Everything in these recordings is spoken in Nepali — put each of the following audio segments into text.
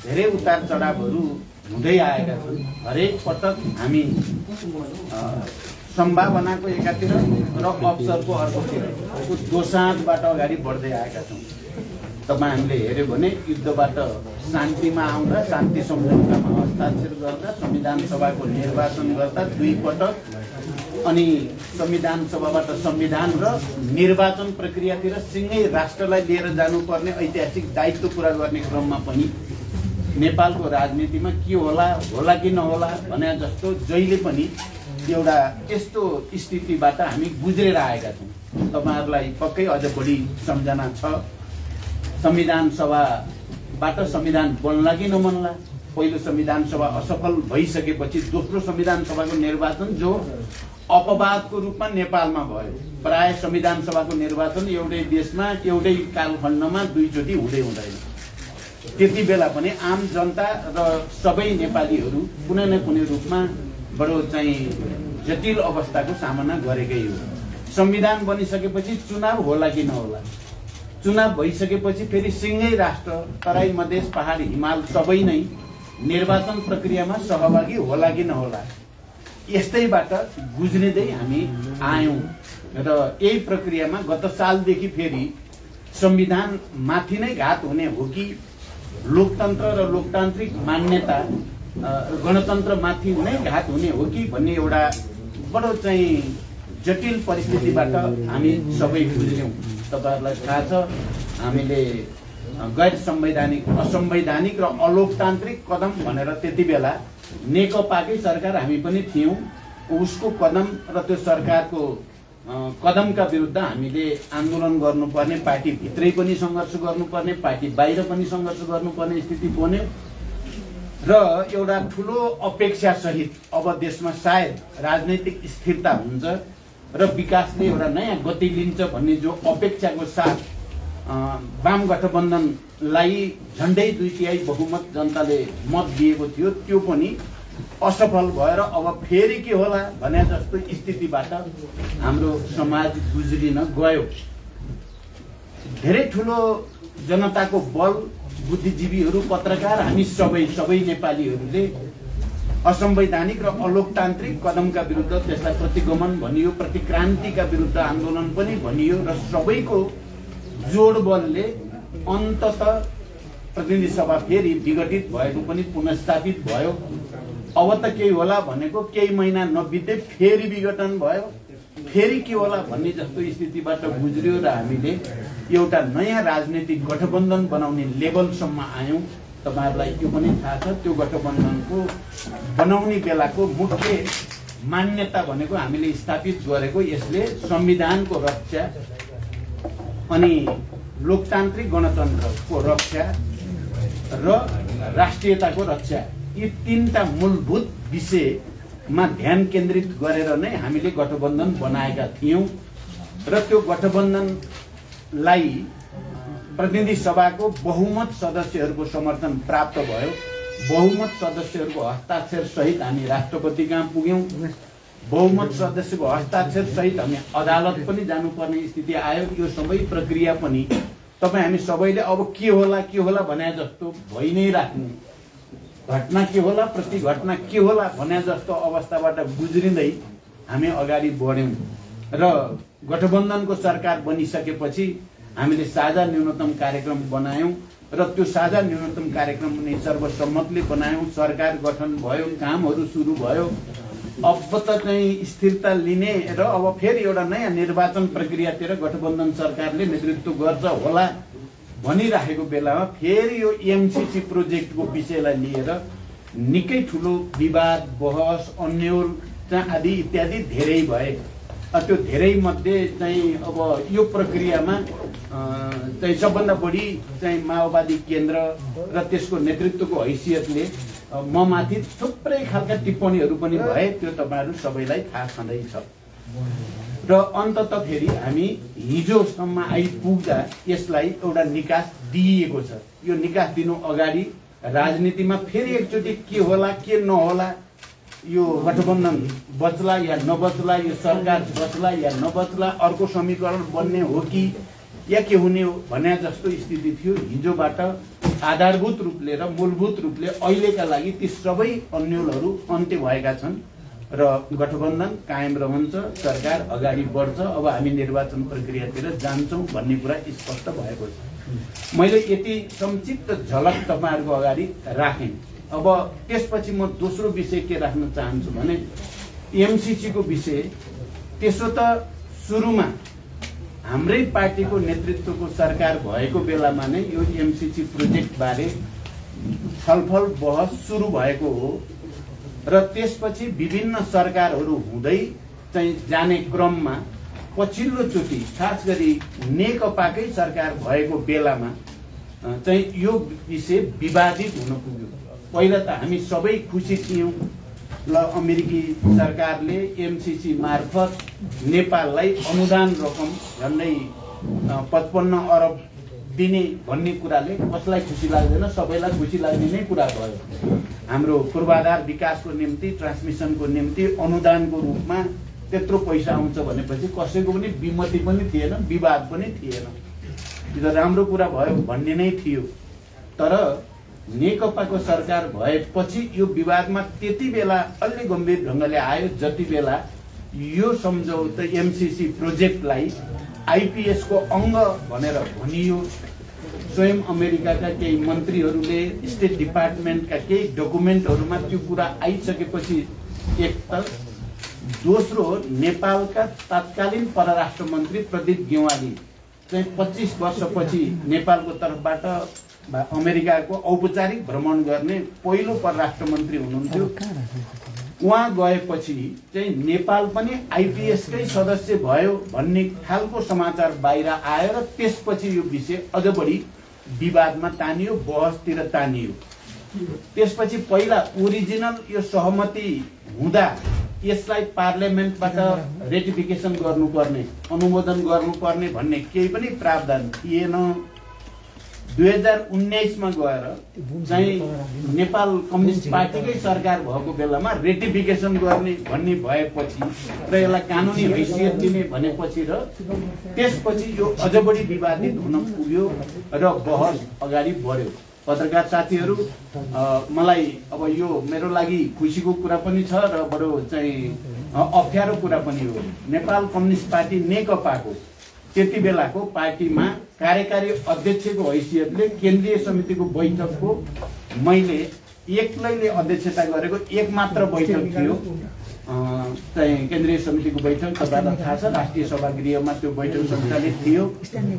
धेरै उतार चढावहरू हुँदै आएका छन्। हरेक पटक हामी सम्भावनाको एकातिर र अवसरको अर्कोतिर दोसाँधबाट अगाडि बढ्दै आएका छौँ। तपाईहरूले हेर्यो भने युद्धबाट शान्तिमा आउँदा, शान्ति सम्झौतामा हस्ताक्षर गर्दा, संविधान सभाको निर्वाचन गर्दा 2 पटक, अनि संविधान सभाबाट संविधान र निर्वाचन प्रक्रियातिर सिँगै राष्ट्रलाई लिएर जानुपर्ने ऐतिहासिक दायित्व पुरा गर्ने क्रममा पनि नेपालको राजनीतिमा के होला कि नहोला भने जस्तो जहिले पनि एउटा यस्तो स्थितिबाट हामी गुज्रेर आएका छौँ। तपाईहरुलाई पक्कै अझ बढी सम्झना छ, संविधान सभाबाट संविधान बन्ला कि नबन्ला। पहिलो संविधान सभा असफल भइसकेपछि दोस्रो संविधान सभाको निर्वाचन जो अपवादको रूपमा नेपालमा भयो। प्राय संविधान सभाको निर्वाचन एउटै देशमा एउटै कालखण्डमा 2 चोटि हुँदैन। त्यति बेला पनि आम जनता र सबै नेपालीहरू कुनै न कुनै रूपमा बडो चाहिँ जटिल अवस्थाको सामना गरेकै हो। संविधान बनिसकेपछि चुनाव होला कि नहोला, चुनाव भइसकेपछि फेरि सिँगै राष्ट्र तराई मधेस पहाड हिमाल सबै नै निर्वाचन प्रक्रियामा सहभागी होला कि नहोला, यस्तैबाट गुज्रिँदै हामी आयौं। र यही प्रक्रियामा गत सालदेखि फेरि संविधान माथि नै घात हुने हो कि लोकतन्त्र र लोकतान्त्रिक मान्यता गणतन्त्र माथि नै घात हुने हो कि भन्ने एउटा बडो चाहिँ जटिल परिस्थितिबाट हामी सबै गुज्र्यौं। तपाईहरुलाई थाहा छ, हामीले गैर संवैधानिक, असंवैधानिक र अलोकतान्त्रिक कदम भनेर त्यति बेला नेकपाकै सरकार हामी पनि थियौं। उसको कदम र त्यो सरकारको कदमका विरुद्ध हामीले आन्दोलन गर्नुपर्ने, पार्टी भित्रै पनि संघर्ष गर्नुपर्ने, पार्टी बाहिर पनि संघर्ष गर्नुपर्ने स्थिति बन्यो। र एउटा ठूलो अपेक्षा सहित अब देशमा सायद राजनैतिक स्थिरता हुन्छ र विकासले एउटा नयाँ गति लिन्छ भन्ने जो अपेक्षाको साथ वाम गठबन्धनलाई झण्डै 2/3 बहुमत जनताले मत दिएको थियो, त्यो पनि असफल भएर अब फेरि के होला भने जस्तो स्थितिबाट हाम्रो समाज गुज्रिन गयो। धेरै ठूलो जनताको बल, बुद्धिजीवीहरू, पत्रकार, हामी सबै नेपालीहरूले असंवैधानिक र अलोकतान्त्रिक कदमका विरुद्ध त्यसलाई प्रतिगमन भनियो, प्रतिक्रान्तिका विरुद्ध आन्दोलन पनि भनियो र सबैको जोड बलले अन्ततः प्रतिनिधि सभा फेरि विघटित भएको पनि पुनर्स्थापित भयो। अब त केही होला भनेको केही महिना नबित्दै फेरि विघटन भयो, फेरि के होला भन्ने जस्तो स्थितिबाट गुज्रियो र हामीले एउटा नयाँ राजनीतिक गठबन्धन बनाउने लेभलसम्म आयौं। तपाईहरुलाई त्यो पनि थाहा छ, त्यो गठबन्धनको बनाउने बेलाको मुख्य मान्यता भनेको हामीले स्थापित गरेको यसले संविधानको रक्षा अनि लोकतान्त्रिक गणतन्त्रको रक्षा र राष्ट्रियताको रक्षा, यी 3टा मूलभूत विषयमा ध्यान केन्द्रित गरेर नै हामीले गठबन्धन बनाएका थियौं। र त्यो गठबन्धनलाई प्रतिनिधि सभाको बहुमत सदस्यहरूको समर्थन प्राप्त भयो। बहुमत सदस्यहरूको हस्ताक्षर सहित हामी राष्ट्रपति कहाँ पुग्यौं। बहुमत सदस्यको हस्ताक्षर सहित हामी अदालत पनि जानुपर्ने स्थिति आयो। यो सबै प्रक्रिया पनि हामी सबैले अब के होला भने जस्तो भइ नै राख्ने, घटना के होला, प्रति घटना के होला भने जस्तो अवस्थाबाट गुज्रिँदै हामी अगाडि बढ्यौं। र गठबन्धनको सरकार बनिसकेपछि हामीले साझा न्यूनतम कार्यक्रम बनायौं र त्यो साझा न्यूनतम कार्यक्रम पनि सर्वसम्मतले बनायौं। सरकार गठन भयो, कामहरू सुरु भयो। अब त चाहिँ स्थिरता लिने र अब फेरि एउटा नयाँ निर्वाचन प्रक्रियातिर गठबन्धन सरकारले नेतृत्व गर्छ होला भनिराखेको बेलामा फेरि यो एमसीसी प्रोजेक्टको विषयलाई लिएर निकै ठूलो विवाद, बहस, अन्यल आदि इत्यादि धेरै भए। त्यो धेरै मध्ये चाहिँ अब यो प्रक्रियामा चाहिँ सबभन्दा बढी चाहिँ माओवादी केन्द्र र त्यसको नेतृत्वको हैसियतले म माथि थुप्रै खालका टिप्पणीहरू पनि भए, त्यो तपाईहरु सबैलाई थाहा छँदैछ। र अन्ततः फेरि हामी हिजोसम्म आइपुग्दा यसलाई एउटा निकास दिइएको छ। यो निकास दिनु अगाडि राजनीतिमा फेरि एकचोटि के होला के नहोला, यो गठबन्धन बच्ला या नबच्ला, यो सरकार बच्ला या नबच्ला, अर्को समीकरण बन्ने हो कि या के हुने हो भने जस्तो स्थिति थियो। हिजोबाट आधारभूत रूपले र मूलभूत रूपले अहिलेका लागि ती सबै अन्यलहरू अन्त्य भएका छन् र गठबन्धन कायम रहन्छ, सरकार अगाडि बढ्छ। अब हामी निर्वाचन प्रक्रियातिर जान्छौँ भन्ने कुरा स्पष्ट भएको छ। मैले यति संक्षिप्त झलक तपाईहरुको अगाडि राखेँ। अब त्यसपछि म दोस्रो विषय के राख्न चाहन्छु भने एमसीसी को विषय। त्यसो त सुरुमा हाम्रै पार्टीको नेतृत्वको सरकार भएको बेलामा नै यो एमसीसी प्रोजेक्ट बारे छलफल बहस सुरु भएको हो र त्यसपछि विभिन्न सरकारहरू हुँदै चाहिँ जाने क्रममा पछिल्लो चोटि खास गरी नेकपाकै सरकार भएको बेलामा चाहिँ यो विषय विवादित हुन पुग्यो। पहिला त हामी सबै खुसी थियौं ल अमेरिकी सरकारले एमसीसी मार्फत नेपाललाई अनुदान रकम झन्डै 55 अरब दिने भन्ने कुराले कसलाई खुसी लाग्दैन, सबैलाई खुसी लाग्ने नै कुरा भयो। हाम्रो पूर्वाधार विकासको निम्ति ट्रान्समिसनको निम्ति अनुदानको रूपमा त्यत्रो पैसा आउँछ भनेपछि कसैको पनि विमति पनि थिएन, विवाद पनि थिएन। यो राम्रो कुरा भयो भन्ने नै थियो। तर नेकपाको सरकार भएपछि यो विवादमा त्यति बेला अलि गम्भीर ढंगले आयो जति बेला यो सम्झौता एमसीसी प्रोजेक्टलाई आईपीएस को अंग भनेर भनियो। स्वयं अमेरिकाका केही मन्त्रीहरूले स्टेट डिपार्टमेन्टका केही डकुमेन्टहरुमा त्यो कुरा आइसकेपछि एक त दोस्रो नेपालका तत्कालीन परराष्ट्र मन्त्री प्रदीप गेवाली चाहिँ 25 वर्षपछि नेपालको तर्फबाट अमेरिकाको औपचारिक भ्रमण गर्ने पहिलो परराष्ट्र मन्त्री हुनुहुन्थ्यो। उहाँ गएपछि चाहिँ नेपाल पनि आईपीएस कै सदस्य भयो भन्ने खालको समाचार बाहिर आयो र त्यसपछि यो विषय अझ बढी विवादमा तानियो, बहसतिर तानियो। त्यसपछि पहिला ओरिजिनल यो सहमति हुँदा यसलाई पार्लियामेन्टबाट रेटिफिकेसन गर्नुपर्ने, अनुमोदन गर्नुपर्ने भन्ने केही पनि प्रावधान थिएन। 2019 मा गएर चाहिँ नेपाल कम्युनिस्ट पार्टीकै सरकार भएको बेलामा रेटिफिकेसन गर्ने भन्ने भएपछि र यसलाई कानुनी हैसियत दिने भनेपछि र त्यसपछि यो अझ बढी विवादित हुन पुग्यो र बहस अगाडि बढ्यो। पत्रकार साथीहरू, मलाई अब यो मेरो लागि खुसीको कुरा पनि छ र बडो चाहिँ अप्ठ्यारो कुरा पनि हो। नेपाल कम्युनिस्ट पार्टी नेकपाको त्यति बेलाको पार्टीमा कार्यकारी अध्यक्षको हैसियतले केन्द्रीय समितिको बैठकको मैले एक्लैले अध्यक्षता गरेको एक मात्र बैठक थियो। चाहिँ केन्द्रीय समितिको बैठक तपाईलाई थाहा छ, राष्ट्रिय सभागृहमा त्यो बैठक सञ्चालित थियो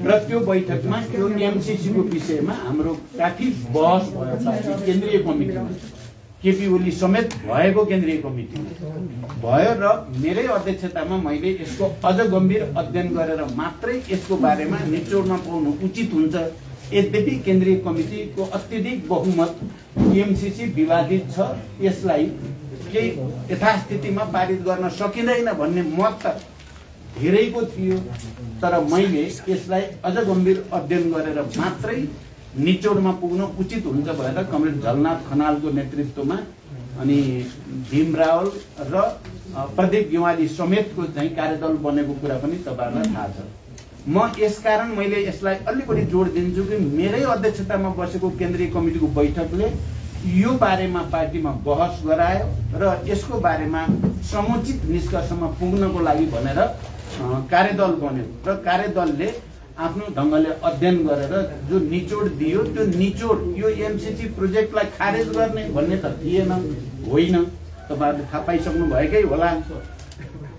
र त्यो बैठकमा त्यो एमसीसी को विषयमा हाम्रो काफी बहस भयो। केन्द्रीय कमिटीमा केपी ओली समेत भएको केन्द्रीय कमिटी भयो र मेरै अध्यक्षतामा मैले यसको अझ गम्भीर अध्ययन गरेर मात्रै यसको बारेमा निचोड्न पाउनु उचित हुन्छ। यद्यपि केन्द्रीय कमिटीको अत्यधिक बहुमत एमसीसी विवादित छ, यसलाई केही यथास्थितिमा पारित गर्न सकिँदैन भन्ने मत त धेरैको थियो। तर मैले यसलाई अझ गम्भीर अध्ययन गरेर मात्रै निचोडमा पुग्न उचित हुन्छ भनेर कमरेड झलनाथ खनालको नेतृत्वमा अनि भीम रावल र प्रदीप गेवाली समेतको चाहिँ कार्यदल बनेको कुरा पनि तपाईहरुलाई थाहा छ। म यसकारण मैले यसलाई अलि बढी जोड दिन्छु कि मेरै अध्यक्षतामा बसेको केन्द्रीय कमिटीको बैठकले यो बारेमा पार्टीमा बहस गरायो र यसको बारेमा समुचित निष्कर्षमा पुग्नको लागि भनेर कार्यदल बन्यो र कार्यदलले आफ्नो ढंगले अध्ययन गरेर जो निचोड दियो त्यो निचोड यो एमसीसी प्रोजेक्टलाई खारेज गर्ने भन्ने त थिएन, होइन, तपाईहरुले थाहा पाइसक्नु भएकै होला।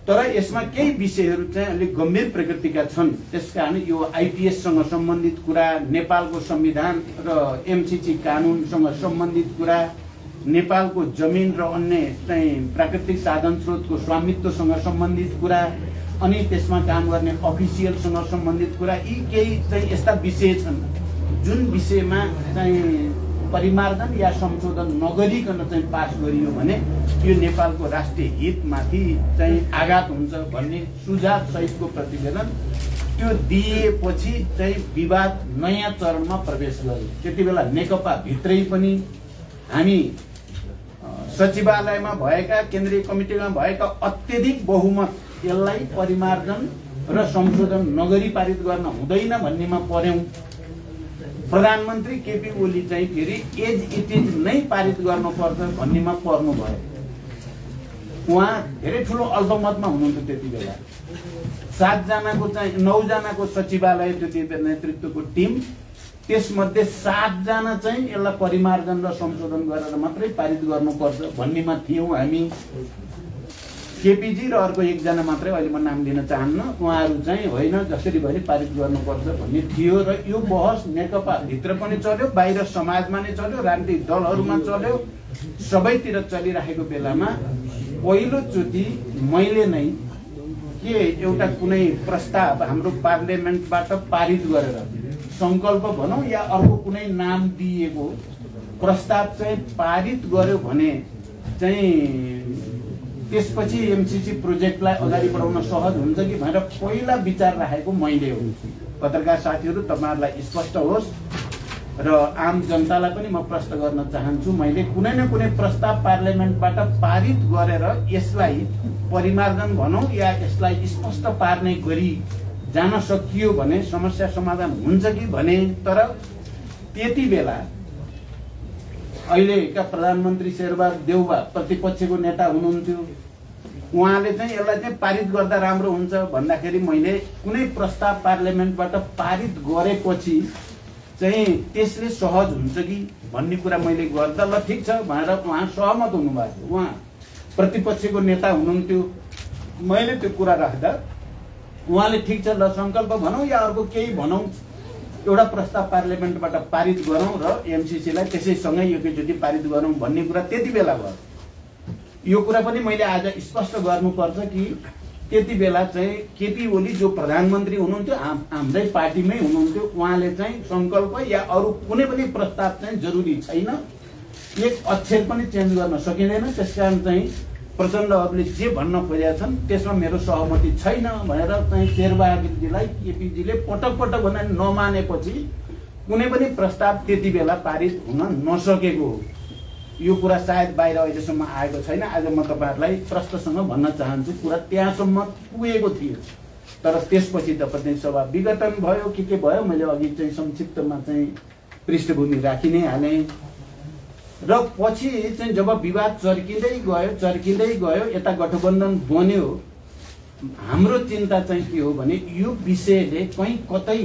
तर यसमा केही विषयहरू चाहिँ अलिक गम्भीर प्रकृतिका छन्। त्यसकारण यो आईपीएस सँग सम्बन्धित कुरा, नेपालको संविधान र एमसीसी कानूनसँग सम्बन्धित कुरा, नेपालको जमिन र अन्य चाहिँ प्राकृतिक साधन स्रोतको स्वामित्वसँग सम्बन्धित कुरा, अनि त्यसमा काम गर्ने अफिसियलसँग सम्बन्धित कुरा, यी केही चाहिँ यस्ता विषय छन् जुन विषयमा चाहिँ परिमार्जन या संशोधन नगरिकन चाहिँ पास गरियो भने यो नेपालको राष्ट्रिय हितमाथि चाहिँ आघात हुन्छ भन्ने सुझाव सहितको प्रतिवेदन त्यो दिएपछि चाहिँ विवाद नयाँ चरणमा प्रवेश गर्यो। त्यति बेला नेकपा भित्रै पनि हामी सचिवालयमा भएका, केन्द्रीय कमिटीमा भएका अत्यधिक बहुमत यसलाई परिमार्जन र संशोधन नगरी पारित गर्न हुँदैन भन्नेमा पर्यौं। प्रधानमन्त्री केपी ओली चाहिँ फेरि एज इट इज नै पारित गर्नुपर्छ भन्नेमा पर्नु भयो। उहाँ धेरै ठुलो अल्पमतमा हुनुहुन्थ्यो त्यति बेला। 7 जनाको चाहिँ 9 जनाको सचिवालय त्यति बेला नेतृत्वको टिम, त्यसमध्ये 7 जना चाहिँ यसलाई परिमार्जन र संशोधन गरेर मात्रै पारित गर्नुपर्छ भन्नेमा थियौँ हामी। केपीजी र अर्को 1 जना मात्रै, अहिले म नाम लिन चाहन्न, उहाँहरू चाहिँ होइन जसरी भए पारित गर्नुपर्छ भन्ने थियो। र यो बहस नेकपा भित्र पनि चल्यो, बाहिर समाजमा नै चल्यो, राजनीतिक दलहरूमा चल्यो, सबैतिर चलिरहेको बेलामा पहिलोचोटि मैले नै के एउटा कुनै प्रस्ताव हाम्रो पार्लियामेन्टबाट पारित गरेर संकल्प भनौँ या अर्को कुनै नाम दिएको प्रस्ताव चाहिँ पारित गर्यो भने चाहिँ त्यसपछि एमसीसी प्रोजेक्टलाई अगाडि बढाउन सहज हुन्छ कि भनेर पहिला विचार राखेको मैले हो। पत्रकार साथीहरू, तपाईहरुलाई स्पष्ट होस् र आम जनतालाई पनि म प्रश्न गर्न चाहन्छु, मैले कुनै न कुनै प्रस्ताव पार्लियामेन्टबाट पारित गरेर यसलाई परिमार्जन भनौँ या यसलाई स्पष्ट पार्ने गरी जान सकियो भने समस्या समाधान हुन्छ कि भने। तर त्यति बेला अहिलेका प्रधानमन्त्री शेरबहादुर देउवा प्रतिपक्षको नेता हुनुहुन्थ्यो। उहाँले चाहिँ यसलाई चाहिँ पारित गर्दा राम्रो हुन्छ भन्दाखेरि मैले कुनै प्रस्ताव पार्लियामेन्टबाट पारित गरेपछि चाहिँ त्यसले सहज हुन्छ कि भन्ने कुरा मैले गर्दा ल ठिक छ भनेर उहाँ सहमत हुनुभएको। उहाँ प्रतिपक्षको नेता हुनुहुन्थ्यो। मैले त्यो कुरा राख्दा उहाँले ठिक छ ल संकल्प भनौँ या अर्को केही भनौँ, एउटा प्रस्ताव पार्लियामेन्टबाट पारित गरौँ र एमसीसीलाई त्यसैसँगै एकैचोटि पारित गरौँ भन्ने कुरा त्यति बेला भयो। यो कुरा पनि मैले आज स्पष्ट गर्नुपर्छ कि त्यति बेला चाहिँ केपी ओली जो प्रधानमन्त्री हुनुहुन्थ्यो, हाम्रै पार्टीमै हुनुहुन्थ्यो, उहाँले चाहिँ संकल्प या अरू कुनै पनि प्रस्ताव चाहिँ जरुरी छैन, एक अक्षर पनि चेन्ज गर्न सकिँदैन, त्यसकारण चाहिँ प्रचण्डहरूले जे भन्न खोजेका छन् त्यसमा मेरो सहमति छैन भनेर चाहिँ शेरबहादुरजीलाई केपीजीले पटक पटक भनेर नमानेपछि कुनै पनि प्रस्ताव त्यति बेला पारित हुन नसकेको हो। यो कुरा सायद बाहिर अहिलेसम्म आएको छैन। आज म तपाईहरुलाई प्रश्नसँग भन्न चाहन्छु, कुरा त्यहाँसम्म पुगेको थियो। तर त्यसपछि त प्रतिनिधि सभा विघटन भयो के भयो, मैले अघि चाहिँ संक्षिप्तमा चाहिँ पृष्ठभूमि राखि नै हालेँ। र पछि चाहिँ जब विवाद चर्किँदै गयो यता गठबन्धन बन्यो, हाम्रो चिन्ता चाहिँ के हो भने यो विषयले कहीँ कतै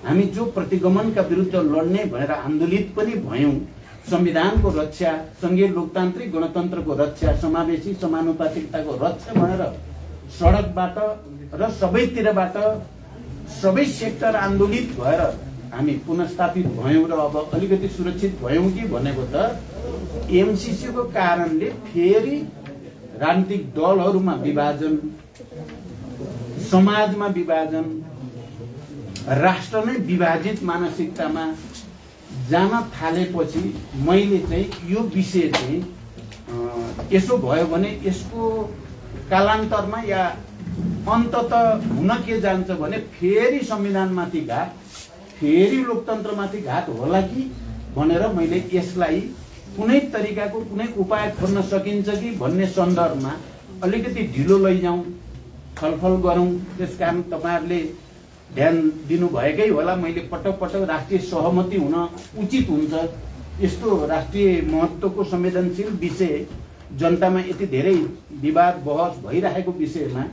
हामी जो प्रतिगमनका विरुद्ध लड्ने भनेर आन्दोलित पनि भयौं, संविधानको रक्षा, संघीय लोकतान्त्रिक गणतन्त्रको रक्षा, समावेशी समानुपातिकताको रक्षा भनेर सडकबाट र सबैतिरबाट सबै सेक्टर आन्दोलित भएर हामी पुनर्स्थापित भयौं र अब अलिकति सुरक्षित भयौं कि भनेको त एमसीसी को कारणले फेरि राजनीतिक दलहरूमा विभाजन, समाजमा विभाजन, राष्ट्र नै विभाजित मानसिकतामा जान थालेपछि मैले चाहिँ यो विषय चाहिँ यसो भयो भने यसको कालान्तरमा या अन्तत हुन के जान्छ भने फेरि संविधानमाथि घात, फेरि लोकतन्त्रमाथि घात होला कि भनेर मैले यसलाई कुनै तरिकाको कुनै उपाय खोज्न सकिन्छ कि भन्ने सन्दर्भमा अलिकति ढिलो लैजाउँ, छलफल गरौँ। त्यसकारण तपाईहरुले ध्यान दिनुभएकै होला, मैले पटक पटक राष्ट्रिय सहमति हुन उचित हुन्छ, यस्तो राष्ट्रिय महत्त्वको संवेदनशील विषय, जनतामा यति धेरै विवाद बहस भइरहेको विषयमा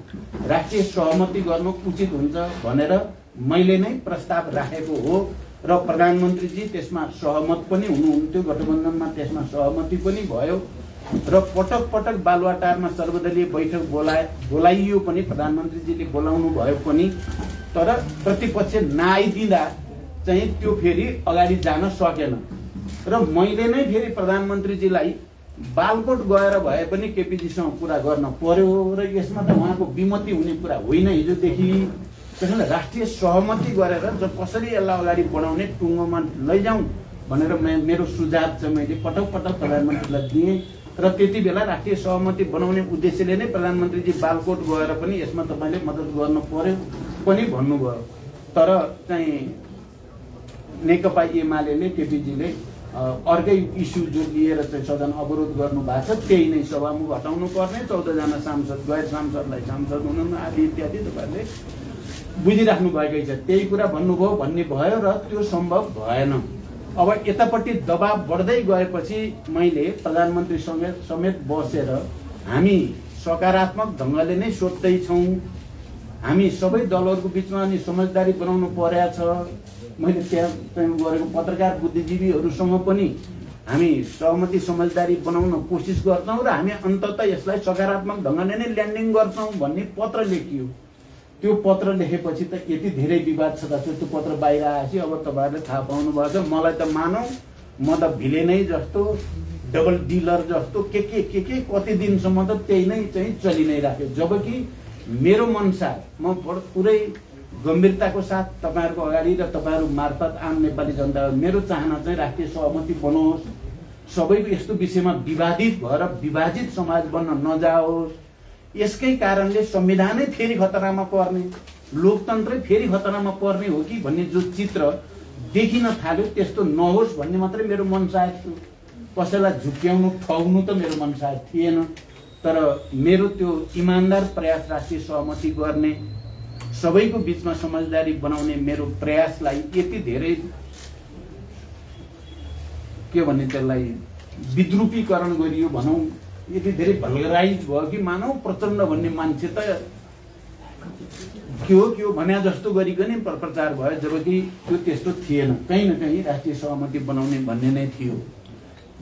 राष्ट्रिय सहमति गर्नु उचित हुन्छ भनेर मैले नै प्रस्ताव राखेको हो। र प्रधानमन्त्रीजी त्यसमा सहमत पनि हुनुहुन्थ्यो, गठबन्धनमा त्यसमा सहमति पनि भयो र पटक पटक बालुवाटारमा सर्वदलीय बैठक बोलाइयो पनि, प्रधानमन्त्रीजीले बोलाउनु भयो पनि, तर प्रतिपक्ष नआइदिँदा चाहिँ त्यो फेरि अगाडि जान सकेन। र मैले नै फेरि प्रधानमन्त्रीजीलाई बालकोट गएर भए पनि केपीजीसँग कुरा गर्न पर्यो र यसमा त उहाँको विमति हुने कुरा होइन हिजोदेखि। त्यसैले राष्ट्रिय सहमति गरेर जो कसरी यसलाई अगाडि बढाउने टुङ्गोमा लैजाउँ भनेर मेरो सुझाव चाहिँ मैले पटक पटक प्रधानमन्त्रीलाई दिएँ र त्यति बेला राष्ट्रिय सहमति बनाउने उद्देश्यले नै प्रधानमन्त्रीजी बालकोट गएर पनि यसमा तपाईले मद्दत गर्नु पर्यो पनि भन्नुभयो। तर चाहिँ नेकपा एमाले केपीजीले अर्कै इस्यु जो लिएर चाहिँ सदन अवरोध गर्नु भएको छ, त्यही नै सभामुख हटाउनु पर्ने, 14 जना सांसद गैर सांसदलाई सांसद हुनु आदि इत्यादि तपाईहरुले बुझिराख्नु भएकै छ। त्यही कुरा भन्नुभयो भन्ने भयो र त्यो सम्भव भएन। अब यतापट्टि दबाब बढ्दै गएपछि मैले प्रधानमन्त्री समेत बसेर हामी सकारात्मक ढङ्गले नै सोध्दैछौँ। हामी सबै दलहरूको बिचमा अनि समझदारी बनाउनु परेको छ। मैले त्यहाँ गरेको पत्रकार बुद्धिजीवीहरूसँग पनि हामी सहमति समझदारी बनाउन कोसिस गर्छौँ र हामी अन्ततः यसलाई सकारात्मक ढङ्गले नै ल्यान्डिङ गर्छौँ भन्ने पत्र लेखियो। त्यो पत्र लेखेपछि त यति धेरै विवाद छ त त्यो पत्र बाहिर आएपछि अब तपाईँहरूले थाहा पाउनु भएको छ। मलाई त मानौ म त भिलेनै जस्तो डबल डिलर जस्तो के कति दिनसम्म त त्यही नै चाहिँ चलि नै राख्यो। जबकि मेरो मनसार म पुरै गम्भीरताको साथ तपाईँहरूको अगाडि र तपाईँहरू मार्फत आम नेपाली जनता मेरो चाहना चाहिँ राष्ट्रिय सहमति बनोस्, सबैको यस्तो विषयमा विवादित भएर विभाजित समाज बन्न नजाओस्। यसकै कारणले संविधानै फेरि खतरामा पर्ने, लोकतन्त्रै फेरि खतरामा पर्ने हो कि भन्ने जो चित्र देखिन थाल्यो त्यस्तो नहोस् भन्ने मात्रै मेरो मनसाय थियो। कसैलाई झुक्क्याउनु ठग्नु त मेरो मनसाय थिएन। तर मेरो त्यो इमानदार प्रयास राष्ट्रिय सहमति गर्ने, सबैको बीचमा समझदारी बनाउने मेरो प्रयासलाई यति धेरै के भन्ने त्यसलाई विद्रूपीकरण गरियो भनौँ, यति धेरै भल्गराइज भयो कि मानौ प्रचण्ड भन्ने मान्छे त के हो भन्या जस्तो गरिकन प्रचार भयो। जबकि त्यो त्यस्तो थिएन, कहीँ न कहीँ राष्ट्रिय सहमति बनाउने भन्ने नै थियो।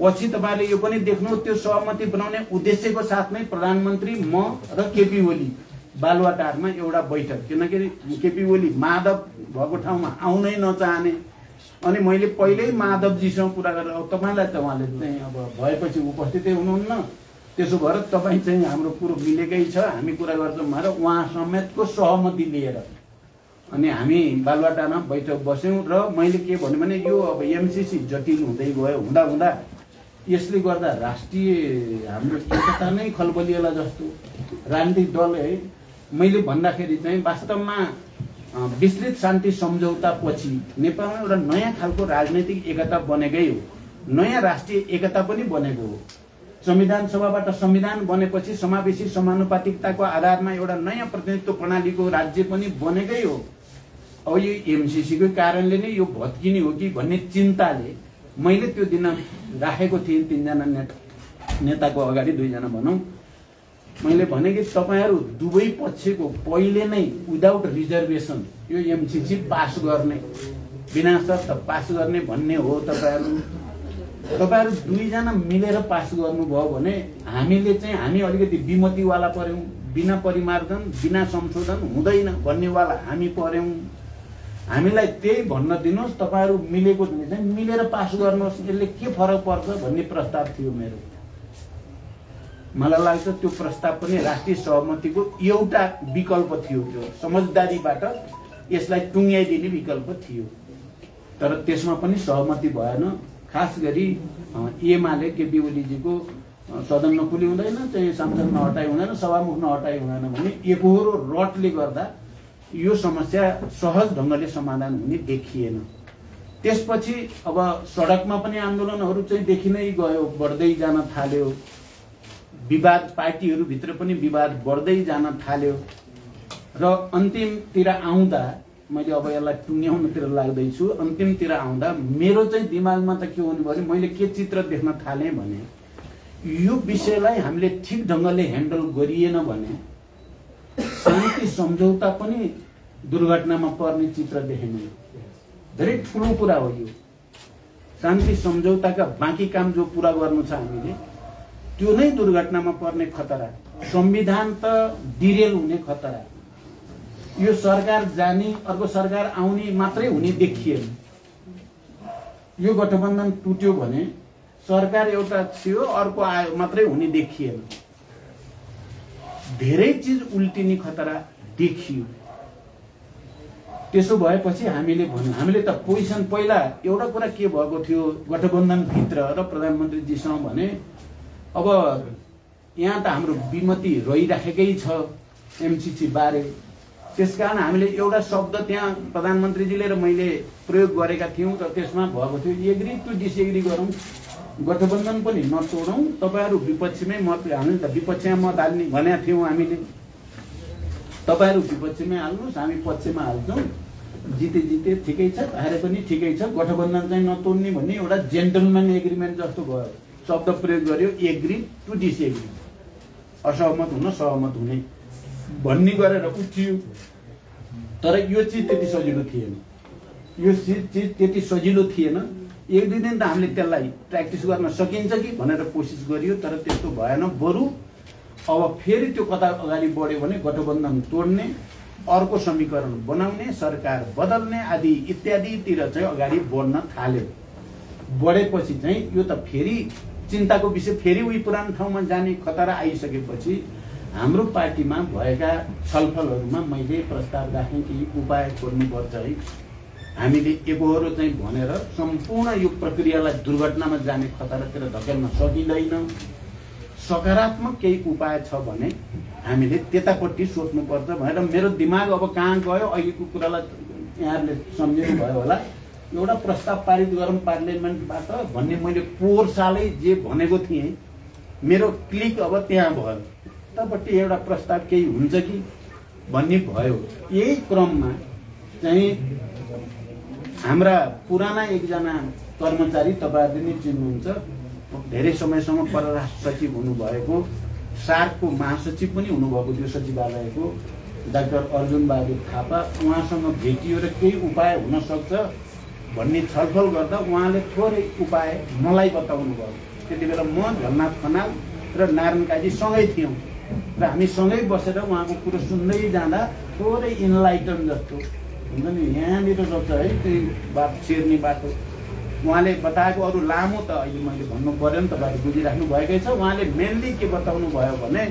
पछि तपाईँले यो पनि देख्नु त्यो सहमति बनाउने उद्देश्यको साथमै प्रधानमन्त्री म र केपी ओली बालुवाटारमा एउटा बैठक, किनकि केपी ओली माधव भएको ठाउँमा आउनै नचाहने। अनि मैले पहिल्यै माधवजीसँग कुरा गरेर अब तपाईँलाई त उहाँले चाहिँ अब भएपछि उपस्थितै हुनुहुन्न, त्यसो भएर तपाईँ चाहिँ हाम्रो कुरो मिलेकै छ, हामी कुरा गर्छौँ भनेर उहाँ समेतको सहमति लिएर अनि हामी बालुवाटारमा बैठक बस्यौँ। र मैले के भन्यो भने यो अब एमसीसी जटिल हुँदै गयो, हुँदा यसले गर्दा राष्ट्रिय हाम्रो एकता नै खलबलिएला जस्तो राजनीतिक दल है। मैले भन्दाखेरि चाहिँ वास्तवमा विस्तृत शान्ति सम्झौता पछि नेपालमा एउटा नयाँ खालको राजनैतिक एकता बनेकै हो, नयाँ राष्ट्रिय एकता पनि बनेको हो। संविधान सभाबाट संविधान बनेपछि समावेशी समानुपातिकताको आधारमा एउटा नयाँ प्रतिनिधित्व प्रणालीको राज्य पनि बनेकै हो। अब यो एमसीसीको कारणले नै यो भत्किने हो कि भन्ने चिन्ताले मैले त्यो दिन राखेको थिएँ तीनजना नेताको अगाडि, दुईजना भनौँ। मैले भने कि तपाईँहरू दुवै पक्षको पहिले नै विदाउट रिजर्भेसन यो एमसीसी पास गर्ने, बिना शर्त पास गर्ने भन्ने हो। तपाईँहरू दुईजना मिलेर पास गर्नुभयो भने हामीले चाहिँ हामी अलिकति विमतिवाला पर्यौँ, बिना परिमार्जन बिना संशोधन हुँदैन भन्नेवाला हामी पर्यौँ। हामीलाई त्यही भन्न दिनुहोस्, तपाईँहरू मिलेको चाहिँ मिलेर पास गर्नुहोस्, यसले के फरक पर्छ भन्ने प्रस्ताव थियो मेरो। मलाई लाग्छ त्यो प्रस्ताव पनि राष्ट्रिय सहमतिको एउटा विकल्प थियो, त्यो समझदारीबाट यसलाई टुङ्ग्याइदिने विकल्प थियो। तर त्यसमा पनि सहमति भएन। खास गरी एमाले केपी ओलीजीको सदन नखुली हुँदैन, चाहिँ सांसद नहटाइ हुँदैन, सभामुख नहटाइ हुँदैन भन्ने एकहोरो रटले गर्दा यो समस्या सहज ढङ्गले समाधान हुने देखिएन। त्यसपछि अब सडकमा पनि आन्दोलनहरू चाहिँ देखि नै गयो, बढ्दै जान थाल्यो। विवाद पार्टीहरूभित्र पनि विवाद बढ्दै जान थाल्यो र अन्तिमतिर आउँदा मैले अब यसलाई टुङ्ग्याउनतिर लाग्दैछु। अन्तिमतिर आउँदा मेरो चाहिँ दिमागमा त के हुनु भने मैले के चित्र देख्न थालेँ भने यो विषयलाई हामीले ठिक ढङ्गले ह्यान्डल गरिएन भने शान्ति सम्झौता पनि दुर्घटनामा पर्ने चित्र देखेँ। धेरै ठुलो कुरा हो यो। शान्ति सम्झौताका बाँकी काम जो पुरा गर्नु छ हामीले त्यो नै दुर्घटनामा पर्ने खतरा, संविधान त डिरेल हुने खतरा। यो सरकार जाने अर्को सरकार आउने मात्रै हुने देखिएन। यो गठबन्धन टुट्यो भने सरकार एउटा थियो अर्को आयो मात्रै हुने देखिएन। धेरै चिज उल्टिने खतरा देखियो। त्यसो भएपछि हामीले भन्यौँ, हामीले त पोजिसन पहिला एउटा कुरा के भएको थियो गठबन्धन भित्र र प्रधानमन्त्रीजीसँग भने अब यहाँ त हाम्रो विमति रहिराखेकै छ एमसीसी बारे, त्यसकारण हामीले एउटा शब्द त्यहाँ प्रधानमन्त्रीजीले र मैले प्रयोग गरेका थियौँ र त्यसमा भएको थियो एग्री टु डिसएग्री गरौँ, गठबन्धन पनि नतोडौँ, तपाईँहरू विपक्षमै मत, हामीले त विपक्षमा मत हाल्ने भनेका थियौँ हामीले। तपाईहरु विपक्षमा हाल्नुस्, हामी पक्षमा हाल्छौँ, जिते जिते ठिकै छ, हारे पनि ठिकै छ, गठबन्धन चाहिँ नतोड्ने भन्ने एउटा जेन्टलम्यान एग्रिमेन्ट जस्तो भयो। शब्द प्रयोग गर्यो, एग्री टु डिसएग्री, असहमत हुन सहमत हुने भन्ने गरेर उठ्यो। तर यो चिज त्यति सजिलो थिएन, यो चिज त्यति सजिलो थिएन। एक दुई दिन त हामीले त्यसलाई प्र्याक्टिस गर्न सकिन्छ कि भनेर कोसिस गरियो, तर त्यस्तो भएन। बरु अब फेरि त्यो कता अगाडि बढ्यो भने गठबन्धन तोड्ने, अर्को समीकरण बनाउने, सरकार बदल्ने आदि इत्यादितिर चाहिँ अगाडि बढ्न थाल्यो। बढेपछि चाहिँ यो त फेरि चिन्ताको विषय, फेरि उही पुरानो ठाउँमा जाने खतरा आइसकेपछि हाम्रो पार्टीमा भएका छलफलहरूमा मैले प्रस्ताव राखेँ कि उपाय खोज्नुपर्छ है। हामीले एकहोरो चाहिँ भनेर सम्पूर्ण यो प्रक्रियालाई दुर्घटनामा जाने खतरातिर धकेल्न सकिँदैन। सकारात्मक केही उपाय छ भने हामीले त्यतापट्टि सोच्नुपर्छ भनेर मेरो दिमाग अब कहाँ गयो, अघिको कुरालाई यहाँहरूले सम्झिनु भयो होला। एउटा प्रस्ताव पारित गरौँ पार्लियामेन्टबाट भन्ने मैले पोहोर सालै जे भनेको थिएँ, मेरो क्लिक अब त्यहाँ भयो। त्यतापट्टि एउटा प्रस्ताव केही हुन्छ कि भन्ने भयो। यही क्रममा चाहिँ हाम्रा पुराना एकजना कर्मचारी, तपाईहरुले नै चिन्नुहुन्छ, धेरै समयसम्म परराष्ट्र सचिव हुनुभएको, सार्कको महासचिव पनि हुनुभएको त्यो सचिवालयको डाक्टर अर्जुन बहादुर थापा, उहाँसँग भेटियो र केही उपाय हुन सक्छ भन्ने छलफल गर्दा उहाँले थोरै उपाय मलाई बताउनु भयो। त्यति बेला म झलनाथ खनाल र नारायण काजी सँगै थियौँ र हामी सँगै बसेर उहाँको कुरो सुन्दै जाँदा थोरै इन्लाइटन जस्तो हुन्छ नि, यहाँनिर रहेछ है त्यही बात छिर्ने बाटो। उहाँले बताएको अरू लामो त अहिले मैले भन्नु पर्यो नि, तपाईँले बुझिराख्नु भएकै छ। उहाँले मेनली के बताउनु भयो भने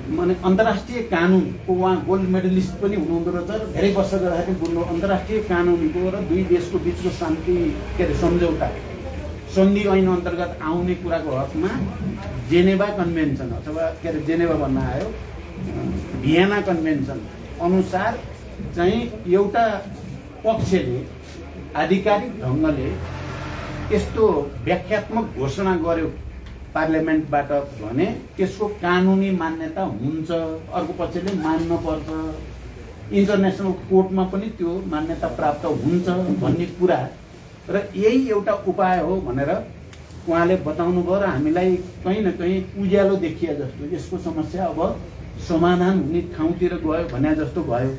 माने अन्तर्राष्ट्रिय कानुनको, उहाँ गोल्ड मेडलिस्ट पनि हुनुहुँदो रहेछ, धेरै वर्ष गर्दाखेरि बुझ्नु, अन्तर्राष्ट्रिय कानुनको र दुई देशको बिचको शान्ति के अरे सम्झौता सन्धि ऐन अन्तर्गत आउने कुराको हकमा जेनेभा कन्भेन्सन अथवा के अरे जेनेभा भन्न आयो, भियना कन्भेन्सन अनुसार चाहिँ एउटा पक्षले आधिकारिक ढङ्गले यस्तो व्याख्यात्मक घोषणा गर्यो पार्लियामेन्टबाट भने त्यसको कानुनी मान्यता हुन्छ, अर्को पक्षले मान्न पर्छ, इन्टरनेसनल कोर्टमा पनि त्यो मान्यता प्राप्त हुन्छ भन्ने कुरा र यही एउटा उपाय हो भनेर उहाँले बताउनु भयो र हामीलाई कहीँ न कहीँ उज्यालो देखिए जस्तो, यसको समस्या अब समाधान हुने ठाउँतिर गयो भने जस्तो भयो।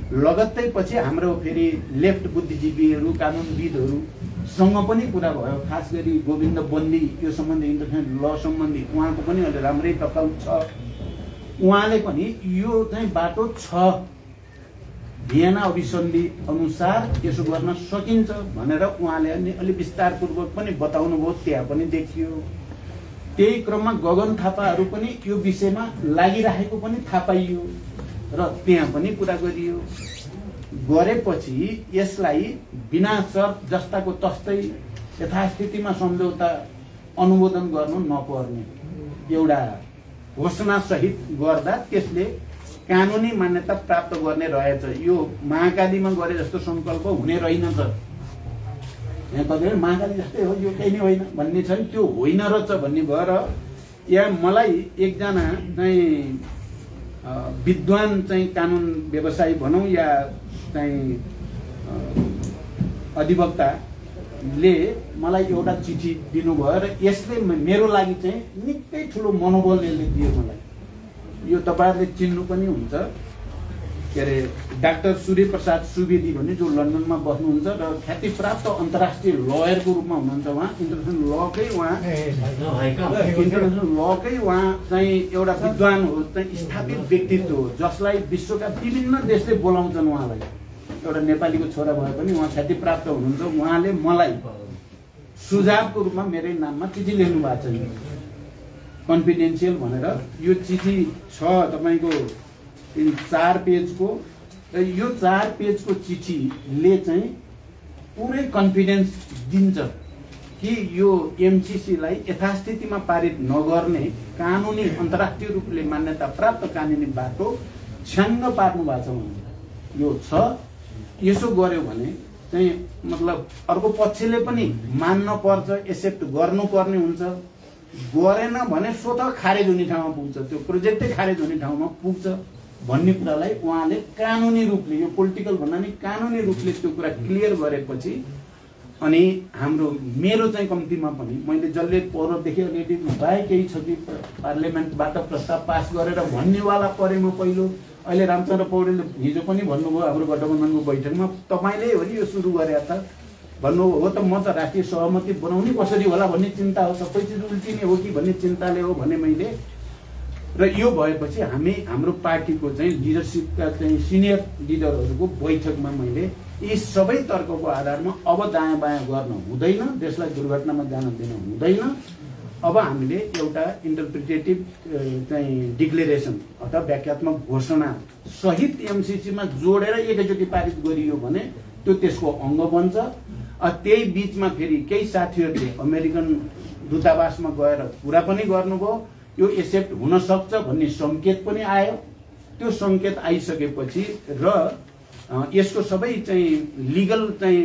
लगत्तै पछि हाम्रो फेरि लेफ्ट बुद्धिजीवीहरू, कानुनविदहरूसँग पनि कुरा भयो, खास गरी गोविन्द बन्दी यो सम्बन्धी इन्टरनेसनल ल सम्बन्धी उहाँको पनि अहिले राम्रै टकल छ। उहाँले पनि यो चाहिँ बाटो छ, भियना अभिसन्धि अनुसार यसो गर्न सकिन्छ भनेर उहाँले अलि विस्तारपूर्वक पनि बताउनु भयो, त्यहाँ पनि देखियो। त्यही क्रममा गगन थापाहरू पनि यो विषयमा लागिरहेको पनि थाहा पाइयो र त्यहाँ पनि कुरा गरियो। गरेपछि यसलाई बिना शर्त जस्ताको तस्तै यथास्थितिमा सम्झौता अनुमोदन गर्नु नपर्ने एउटा घोषणा सहित गर्दा त्यसले कानुनी मान्यता प्राप्त गर्ने रहेछ। यो महाकालीमा गरे जस्तो संकल्प हुने रहेनछ। यहाँ कतिले महाकाली जस्तै हो, यो केही नै होइन भन्ने छ, त्यो होइन रहेछ भन्ने भएर यहाँ मलाई एकजना चाहिँ विद्वान चाहिँ कानुन व्यवसायी भनौँ या चाहिँ अधिवक्ताले मलाई एउटा चिठी दिनुभयो र यसले मेरो लागि चाहिँ निकै ठुलो मनोबल यसले दियो मलाई। यो तपाईहरुले चिन्नु पनि हुन्छ, के अरे डाक्टर सूर्य प्रसाद सुवेदी भन्ने जो लन्डनमा बस्नुहुन्छ र ख्यातिप्राप्त अन्तर्राष्ट्रिय लयरको रूपमा हुनुहुन्छ। उहाँ इन्टरनेसनल लकै उहाँ चाहिँ एउटा विद्वान हो, चाहिँ स्थापित व्यक्तित्व हो जसलाई विश्वका विभिन्न देशले बोलाउँछन् उहाँलाई। एउटा नेपालीको छोरा भए पनि उहाँ ख्यातिप्राप्त हुनुहुन्छ। उहाँले मलाई सुझावको रूपमा मेरै नाममा चिठी लेख्नु भएको छ, कन्फिडेन्सियल भनेर। यो चिठी छ तपाईको 4 पेजको र यो 4 पेजको चिठीले चाहिँ पुरै कन्फिडेन्स दिन्छ कि यो एमसीसीलाई यथास्थितिमा पारित नगर्ने कानुनी अन्तर्राष्ट्रिय रूपले मान्यता प्राप्त कानुनी बाटो छ्याङ्ग पार्नु भएको छ। यो छ, यसो गर्यो भने चाहिँ मतलब अर्को पक्षले पनि मान्न पर्छ, एक्सेप्ट गर्नुपर्ने हुन्छ। गरेन भने स्वतः खारेज हुने ठाउँमा पुग्छ, त्यो प्रोजेक्टै खारेज हुने ठाउँमा पुग्छ। भन्ने कुरालाई उहाँले कानुनी रूपले, यो पोलिटिकल भन्दा नि कानुनी रूपले त्यो कुरा क्लियर गरेपछि अनि हाम्रो मेरो चाहिँ कम्तीमा पनि मैले जसले पौरदेखि अलरेडी भए केही छ कि पार्लियामेन्टबाट प्रस्ताव पास गरेर भन्नेवाला परे म पहिलो। अहिले रामचन्द्र पौडेलले हिजो पनि भन्नुभयो हाम्रो गठबन्धनको बैठकमा, तपाईँले हो नि यो सुरु गरे त भन्नुभयो। हो त म त राष्ट्रिय सहमति बनाउने कसरी होला भन्ने चिन्ता हो, सबै चिज उल्टिने हो कि भन्ने चिन्ताले हो भने मैले। र यो भएपछि हाम्रो पार्टीको चाहिँ लिडरसिपका चाहिँ सिनियर लिडरहरूको बैठकमा मैले यी सबै तर्कको आधारमा अब दायाँ बायाँ गर्न हुँदैन, देशलाई दुर्घटनामा जान दिन हुँदैन। अब हामीले एउटा इन्टरप्रिटेटिभ चाहिँ डिक्लेरेसन अथवा व्याख्यात्मक घोषणा सहित एमसीसीमा जोडेर एकैचोटि पारित गरियो भने त्यो त्यसको अङ्ग बन्छ। त्यही बिचमा फेरि केही साथीहरूले अमेरिकन दूतावासमा गएर कुरा पनि गर्नुभयो, यो एक्सेप्ट हुन सक्छ भन्ने सङ्केत पनि आयो। त्यो सङ्केत आइसकेपछि र यसको सबै चाहिँ लिगल चाहिँ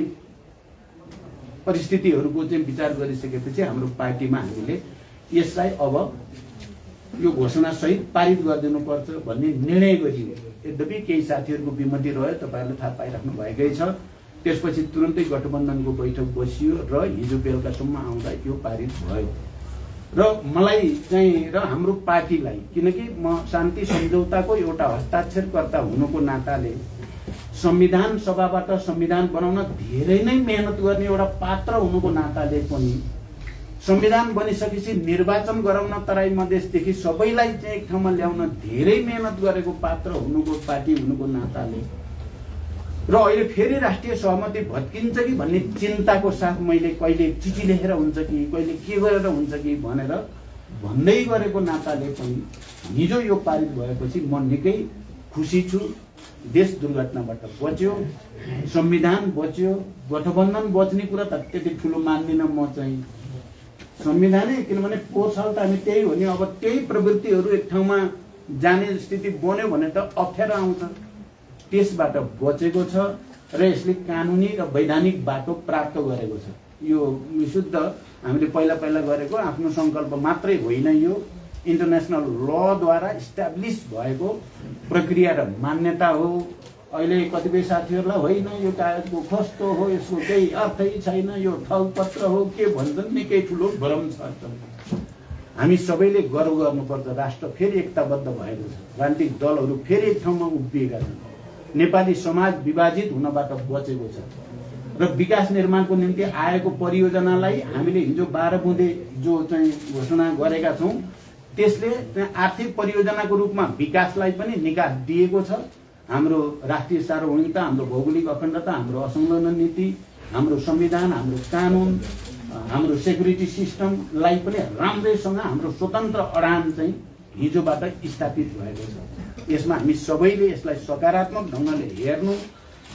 परिस्थितिहरूको चाहिँ विचार गरिसकेपछि हाम्रो पार्टीमा हामीले यसलाई अब यो घोषणा सहित पारित गरिदिनुपर्छ भन्ने निर्णय गरियो। यद्यपि केही साथीहरूको विमति रह्यो, तपाईँहरूले थाहा पाइराख्नु भएकै छ। त्यसपछि तुरन्तै गठबन्धनको बैठक बसियो र हिजो बेलुकासम्म आउँदा यो पारित भयो। र मलाई चाहिँ र हाम्रो पार्टीलाई, किनकि म शान्ति सम्झौताको एउटा हस्ताक्षरकर्ता हुनुको नाताले संविधान सभाबाट संविधान बनाउन धेरै नै मेहनत गर्ने एउटा पात्र हुनुको नाताले पनि संविधान बनिसकेपछि निर्वाचन गराउन तराई मधेसदेखि सबैलाई चाहिँ एक ठाउँमा ल्याउन धेरै मेहनत गरेको पात्र हुनुको पार्टी हुनुको नाताले र अहिले फेरि राष्ट्रिय सहमति भत्किन्छ कि भन्ने चिन्ताको साथ मैले कहिले चिठी लेखेर हुन्छ कि कहिले के गरेर हुन्छ कि भनेर भन्दै गरेको नाताले पनि हिजो यो पारित भएपछि म निकै खुसी छु। देश दुर्घटनाबाट बच्यो, संविधान बच्यो, गठबन्धन बच्ने कुरा त त्यति ठुलो मान्दिनँ म चाहिँ। संविधानै, किनभने पोहोर साल त हामी त्यही हो नि, अब त्यही प्रवृत्तिहरू एक ठाउँमा जाने स्थिति बन्यो भने त अप्ठ्यारो आउँछ। त्यसबाट बचेको छ र यसले कानुनी र वैधानिक बाटो प्राप्त गरेको छ। यो शुद्ध हामीले पहिला गरेको आफ्नो सङ्कल्प मात्रै होइन, यो इन्टरनेसनल लद्वारा इस्टाब्लिस भएको प्रक्रिया र मान्यता हो। अहिले कतिपय साथीहरूलाई होइन यो कागजको कस्तो हो, यसको केही अर्थै छैन, यो ठगपत्र हो के भन्छन्, निकै ठुलो भ्रम छ। हामी सबैले गर्व गर्नुपर्छ, राष्ट्र फेरि एकताबद्ध भएको छ, राजनीतिक दलहरू फेरि एक ठाउँमा उभिएका छन्, नेपाली समाज विभाजित हुनबाट बचेको छ र विकास निर्माणको निम्ति आएको परियोजनालाई हामीले हिजो 12 बुँदे जो चाहिँ घोषणा गरेका छौँ त्यसले आर्थिक परियोजनाको रूपमा विकासलाई पनि निकास दिएको छ। हाम्रो राष्ट्रिय सार्वभौमिकता, हाम्रो भौगोलिक अखण्डता, हाम्रो असंलग्न नीति, हाम्रो संविधान, हाम्रो कानुन, हाम्रो सेक्युरिटी सिस्टमलाई पनि राम्रैसँग हाम्रो स्वतन्त्र अडान चाहिँ हिजोबाट स्थापित भएको छ। यसमा हामी सबैले यसलाई सकारात्मक ढङ्गले हेर्नु,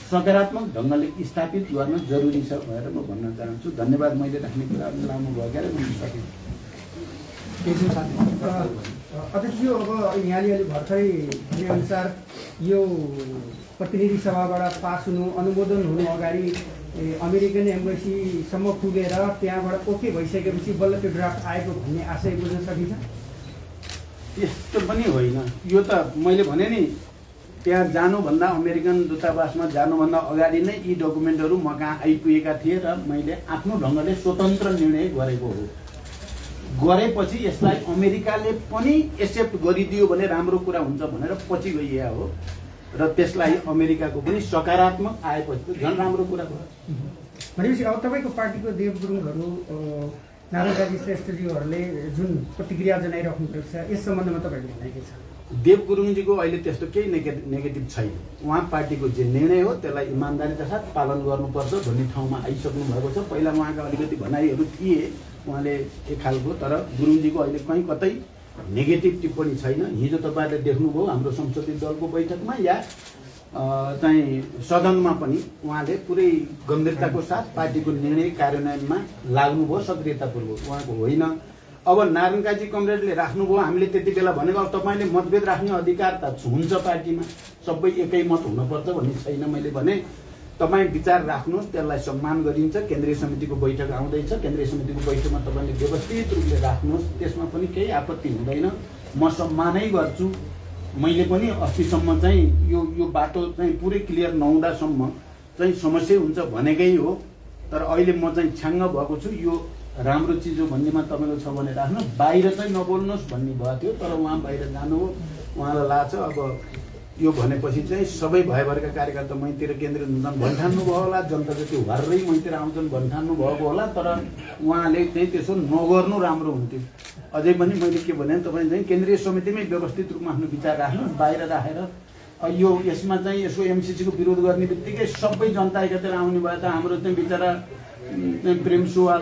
सकारात्मक ढङ्गले स्थापित गर्न जरुरी छ भनेर म भन्न चाहन्छु। धन्यवाद। मैले राख्ने कुरा लामो भएकोले म सकिन। अध्यक्षज्यू, अब यहाँले अलि भर्खरै भनेअनुसार यो प्रतिनिधि सभाबाट पास हुनु, अनुमोदन हुनु अगाडि अमेरिकन एम्बेसीसम्म पुगेर त्यहाँबाट ओके भइसकेपछि बल्ल त्यो ड्राफ्ट आएको भन्ने आशय बुझ्न सकिन्छ? यस्तो पनि होइन। यो त मैले भने नि, त्यहाँ जानुभन्दा, अमेरिकन दूतावासमा जानुभन्दा अगाडि नै यी डकुमेन्टहरू म कहाँ आइपुगेका थिए र मैले आफ्नो ढङ्गले स्वतन्त्र निर्णय गरेको हो। गरेपछि यसलाई अमेरिकाले पनि एक्सेप्ट गरिदियो भने राम्रो कुरा हुन्छ भनेर पछि गइया हो र त्यसलाई अमेरिकाको पनि सकारात्मक आएपछि झन् राम्रो कुरा भयो। भनेपछि अब तपाईँको पार्टीको देव गुरुङहरू, नारायणजी श्रेष्ठज्यूहरूले जुन प्रतिक्रिया जनाइराख्नु भएको छ यस सम्बन्धमा तपाईँले भनाइ के छ? देव गुरुङजीको अहिले त्यस्तो केही नेगेटिभ छैन। उहाँ पार्टीको जे निर्णय हो त्यसलाई इमान्दारीका साथ पालन गर्नुपर्छ भन्ने ठाउँमा आइसक्नु भएको छ। पहिला उहाँका अलिकति भनाइहरू थिए उहाँले एक खालको, तर गुरुङजीको अहिले कहीँ कतै नेगेटिभ टिप्पणी छैन। हिजो तपाईँहरूले देख्नुभयो हाम्रो संसदीय दलको बैठकमा या चाहिँ सदनमा पनि उहाँले पुरै गम्भीरताको साथ पार्टीको निर्णय कार्यान्वयनमा लाग्नुभयो सक्रियतापूर्वक। उहाँको होइन अब नारायणकाजी कमरेडले राख्नुभयो, हामीले त्यति बेला भनेको अब तपाईँले मतभेद राख्ने अधिकार त हुन्छ पार्टीमा, सबै एकै मत हुनुपर्छ भन्ने छैन। मैले भने तपाईँ विचार राख्नुहोस्, त्यसलाई सम्मान गरिन्छ। केन्द्रीय समितिको बैठक आउँदैछ, केन्द्रीय समितिको बैठकमा तपाईँले व्यवस्थित रूपले राख्नुहोस्, त्यसमा पनि केही आपत्ति हुँदैन। म सम्मानै गर्छु मैले पनि अस्तिसम्म चाहिँ यो बाटो चाहिँ पुरै क्लियर नहुँदासम्म चाहिँ समस्या हुन्छ भनेकै हो। तर अहिले म चाहिँ छ्याङ्ग भएको छु, यो राम्रो चिज हो भन्नेमा तपाईँको छ भने राख्नु, बाहिर चाहिँ नबोल्नुहोस् भन्ने भएको थियो। तर उहाँ बाहिर जानु हो, उहाँलाई लाग्छ अब यो भनेपछि चाहिँ सबै भयभरका कार्यकर्ता मैतिर केन्द्रित हुन्छन् भन्ठान्नु भयो होला, जनता जति हर्रै मैतिर आउँछन् भन्ठान्नु भएको होला। तर उहाँले चाहिँ त्यसो नगर्नु राम्रो हुन्थ्यो। अझै पनि मैले के भने तपाईँ चाहिँ केन्द्रीय समितिमै व्यवस्थित रूपमा आफ्नो विचार राख्नु, बाहिर राखेर यो यसमा चाहिँ यसको एमसिसीको विरोध गर्ने बित्तिकै सबै जनता एकतिर आउने भयो त हाम्रो चाहिँ बिचरा चाहिँ प्रेम सुवाल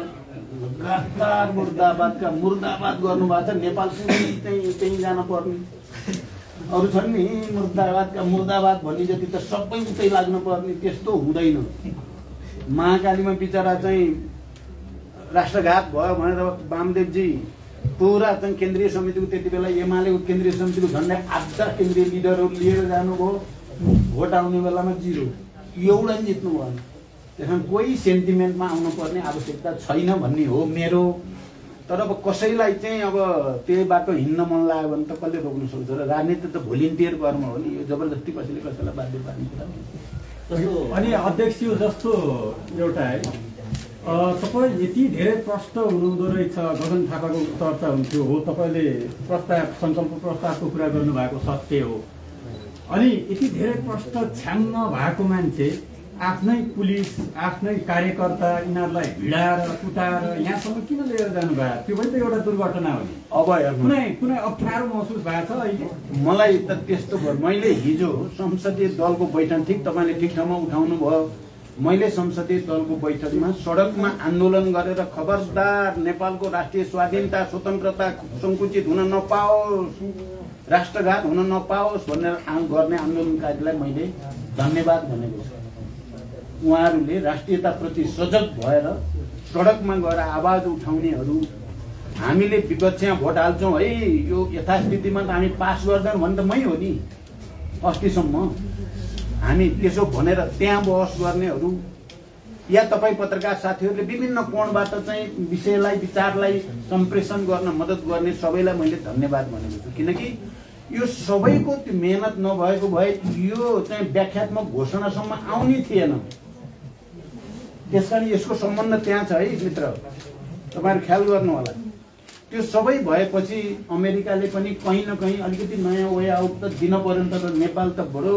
लगातार मुर्दाबादका मुर्दाबाद गर्नुभएको छ। नेपाल पुरै चाहिँ त्यहीँ जान पर्ने, अरू छन् नि मुर्दाबादका मुर्दाबाद भन्ने जति त सबै उतै लाग्नु पर्ने, त्यस्तो हुँदैन। महाकालीमा बिचरा चाहिँ राष्ट्रघात भयो भनेर वामदेवजी पुरा चाहिँ केन्द्रीय समितिको त्यति बेला एमालेको केन्द्रीय समितिको झन्डै आधा केन्द्रीय लिडरहरू लिएर जानुभयो, भोट आउने बेलामा 0, एउटा पनि जित्नु भएन। त्यसमा कोही सेन्टिमेन्टमा आउनुपर्ने आवश्यकता छैन भन्ने हो मेरो। तर अब कसैलाई चाहिँ अब त्यही बाटो हिँड्न मन लाग्यो भने त कसले रोक्न सक्छ र? राजनीति त भोलिन्टियर कर्म हो नि, यो जबरजस्ती कसैले कसैलाई बाध्य पार्ने कुरा हो। अनि अध्यक्ष जस्तो एउटा है तपाईँ यति धेरै प्रश्न हुनुहुँदो रहेछ, गगन थापाको चर्चा हुन्थ्यो हो, तपाईँले सङ्कल्प प्रस्तावको कुरा गर्नुभएको सत्य हो। अनि यति धेरै प्रश्न छ्याङ्ग भएको मान्छे आफ्नै पुलिस आफ्नै कार्यकर्ता यिनीहरूलाई भिडाएर कुटाएर यहाँसम्म किन लिएर जानुभयो? त्यो पनि त एउटा दुर्घटना हो नि। अब कुनै अप्ठ्यारो महसुस भएको छ अहिले? मलाई त त्यस्तो भयो। मैले हिजो संसदीय दलको बैठक, ठिक तपाईँले ठिक ठाउँमा उठाउनु भयो, मैले संसदीय दलको बैठकमा सडकमा आन्दोलन गरेर खबरदार नेपालको राष्ट्रिय स्वाधीनता स्वतन्त्रता सङ्कुचित हुन नपाओस्, राष्ट्रघात हुन नपाओस् भनेर गर्ने आन्दोलनकारीलाई मैले धन्यवाद भनेको छु। उहाँहरूले राष्ट्रियताप्रति सजग भएर सडकमा गएर आवाज उठाउनेहरू, हामीले विपक्षमा भोट हाल्छौँ है यो यथास्थितिमा त हामी पास गर्दैनौँ भने त मै हो नि अस्तिसम्म, हामी त्यसो भनेर त्यहाँ बहस गर्नेहरू या तपाईँ पत्रकार साथीहरूले विभिन्न कोणबाट चाहिँ विषयलाई विचारलाई सम्प्रेषण गर्न मद्दत गर्ने सबैलाई मैले धन्यवाद भनेको छु। किनकि यो सबैको त्यो मेहनत नभएको भए यो चाहिँ व्याख्यात्मक घोषणासम्म आउने थिएन। त्यसकारण यसको सम्बन्ध त्यहाँ छ है मित्र, तपाईँहरू ख्याल गर्नु होला। त्यो सबै भएपछि अमेरिकाले पनि कहीँ न कहीँ अलिकति नयाँ वे आउट त दिन पर्यो नि त। नेपाल त बडो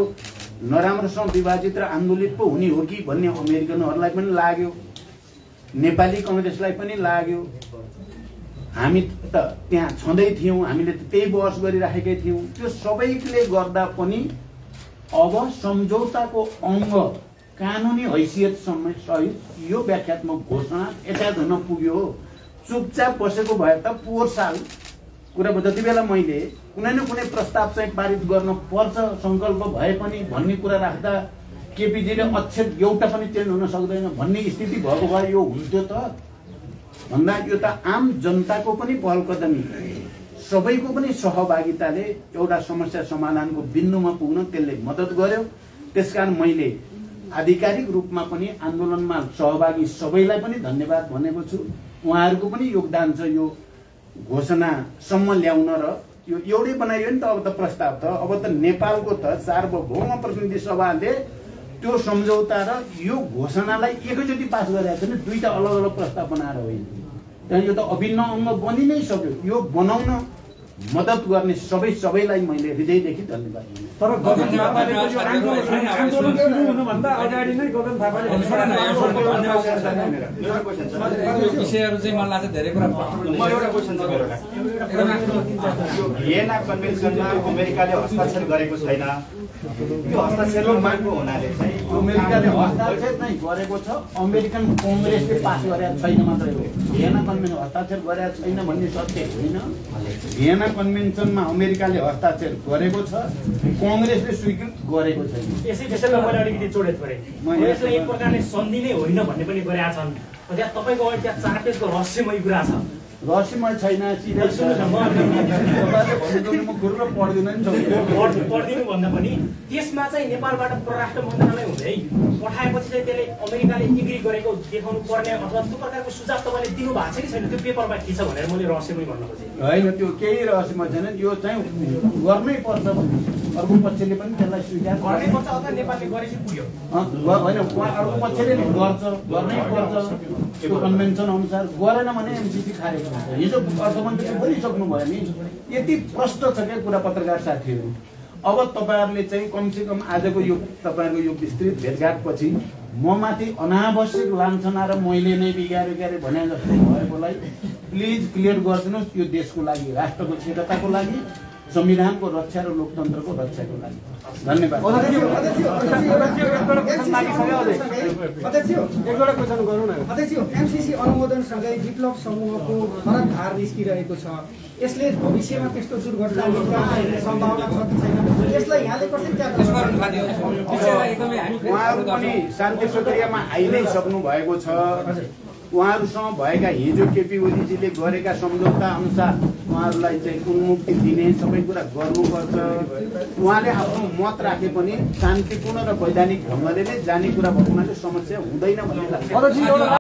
नराम्रोसँग विभाजित र आन्दोलित पो हुने हो कि भन्ने अमेरिकनहरूलाई पनि लाग्यो, नेपाली कङ्ग्रेसलाई पनि लाग्यो। हामी त त्यहाँ छँदै थियौँ, हामीले त त्यही बहस गरिराखेकै थियौँ। त्यो सबैले गर्दा पनि अब सम्झौताको अङ्ग कानुनी हैसियतसम्म सहित यो व्याख्यात्मक घोषणा यथार्थ हुन पुग्यो हो। चुपचाप बसेको भए त पोहोर साल कुरा जति बेला मैले कुनै न कुनै प्रस्ताव चाहिँ पारित गर्न पर्छ सङ्कल्प भए पनि भन्ने कुरा राख्दा केपीजीले अक्षर एउटा पनि चेन्ज हुन सक्दैन भन्ने स्थिति भएको भए यो हुन्थ्यो त भन्दा यो त आम जनताको पनि पहल कदमी, सबैको पनि सहभागिताले एउटा समस्या समाधानको बिन्दुमा पुग्न त्यसले मद्दत गर्यो। त्यसकारण मैले आधिकारिक रूपमा पनि आन्दोलनमा सहभागी सबैलाई पनि धन्यवाद भनेको छु। उहाँहरूको पनि योगदान छ यो घोषणासम्म ल्याउन र यो एउटै बनाइयो नि त। अब त प्रस्ताव त अब त नेपालको त सार्वभौम प्रतिनिधि सभाले त्यो सम्झौता र यो घोषणालाई एकैचोटि पास गरेको छ नि, दुईटा अलग अलग प्रस्ताव बनाएर होइन। त्यहाँ यो त अभिन्न अङ्ग बनि नै सक्यो। यो बनाउन मद्दत गर्ने सबैलाई मैले हृदयदेखि धन्यवाद दिन्छु। तर गगन थापाले आन्दोलन सुरु हुनुभन्दा अगाडि नै गगन थापाले विषयहरू चाहिँ मलाई लाग्छ धेरै कुरा। एउटा क्वेसन छ मेरो। भियेना कन्भेन्सनमा अमेरिकाले हस्ताक्षर गरेको छैन, यो हस्ताक्षरको मागको हुनाले चाहिँ अमेरिकाले हस्ताक्षर नै गरेको छ, अमेरिकन कङ्ग्रेसले पास गरेको छैन मात्रै हो। भियेना कन्भेन्सन हस्ताक्षर गरेको छैन भन्ने सत्य होइन। भियेना कन्भेन्सनमा अमेरिकाले हस्ताक्षर गरेको छ, कङ्ग्रेसले स्वीकृत गरेको छैन। यसै विषयमा मैले अलिकति जोडेत गरेँ। यसले एक प्रकारले सन्धि नै होइन भन्ने पनि गरेका छन्। त्यहाँ तपाईँको अहिले त्यहाँ 4 पेजको रहस्यमय कुरा छ। रहस्यमय छैन, सिधै छ। तपाईँले भन्नु म गुरु पढ्दिनँ नि पढिदिनु भन्दा पनि त्यसमा चाहिँ नेपालबाट परराष्ट्र मन्त्रालय हुँदै पठाएपछि चाहिँ त्यसले अमेरिकाले एग्री गरेको देखाउनु पर्ने अथवा त्यो प्रकारको सुझाव तपाईँले दिनु भएको छ कि छैन त्यो पेपरमा के छ भनेर मैले रहस्यमय भन्न खोजेँ। होइन, त्यो केही रहस्यमय छैन, यो चाहिँ गर्नै पर्छ भन्ने अर्को पक्षले पनि त्यसलाई स्वीकार गर्नै पर्छ अथवा नेपालले गरेपछि पुग्यो होइन, अर्को पक्षले गर्छ, गर्नै पर्छ त्यो कन्भेन्सन अनुसार। गरेन भने एमसिसी खारेज हुन्छ। हिजो अर्थमन्त्रीले बोलिसक्नु भयो नि, यति प्रष्ट छ क्या कुरा पत्रकार साथीहरू। अब तपाईँहरूले चाहिँ कमसेकम आजको यो तपाईँहरूको यो विस्तृत भेटघाटपछि म माथि अनावश्यक लान्छना र मैले नै बिगारे भने जस्तो भएकोलाई प्लिज क्लियर गरिदिनुहोस्। यो देशको लागि, राष्ट्रको स्थिरताको लागि, संविधानको रक्षा र लोकतन्त्रको रक्षाको लागि। धन्यवाद। एकवटा क्वेसन गरौँ न अध्यक्ष। एमसिसी अनुमोदनसँगै विप्लव समूहको फरक धार निस्किरहेको छ। यसले भविष्यमा त्यस्तो दुर्घटना हुने सम्भावना छ कि छैन, यसलाई यहाँले कसरी त्याग उहाँहरू पनि शान्ति प्रक्रियामा आइ नै सक्नु भएको छ। उहाँहरूसँग भएका हिजो केपी ओलीजीले गरेका सम्झौता अनुसार उहाँहरूलाई चाहिँ उन्मुक्ति दिने सबै कुरा गर्नुपर्छ। उहाँले आफ्नो मत राखे पनि शान्तिपूर्ण र वैधानिक ढङ्गले नै जाने कुरा भएकोले समस्या हुँदैन भन्ने लाग्छ।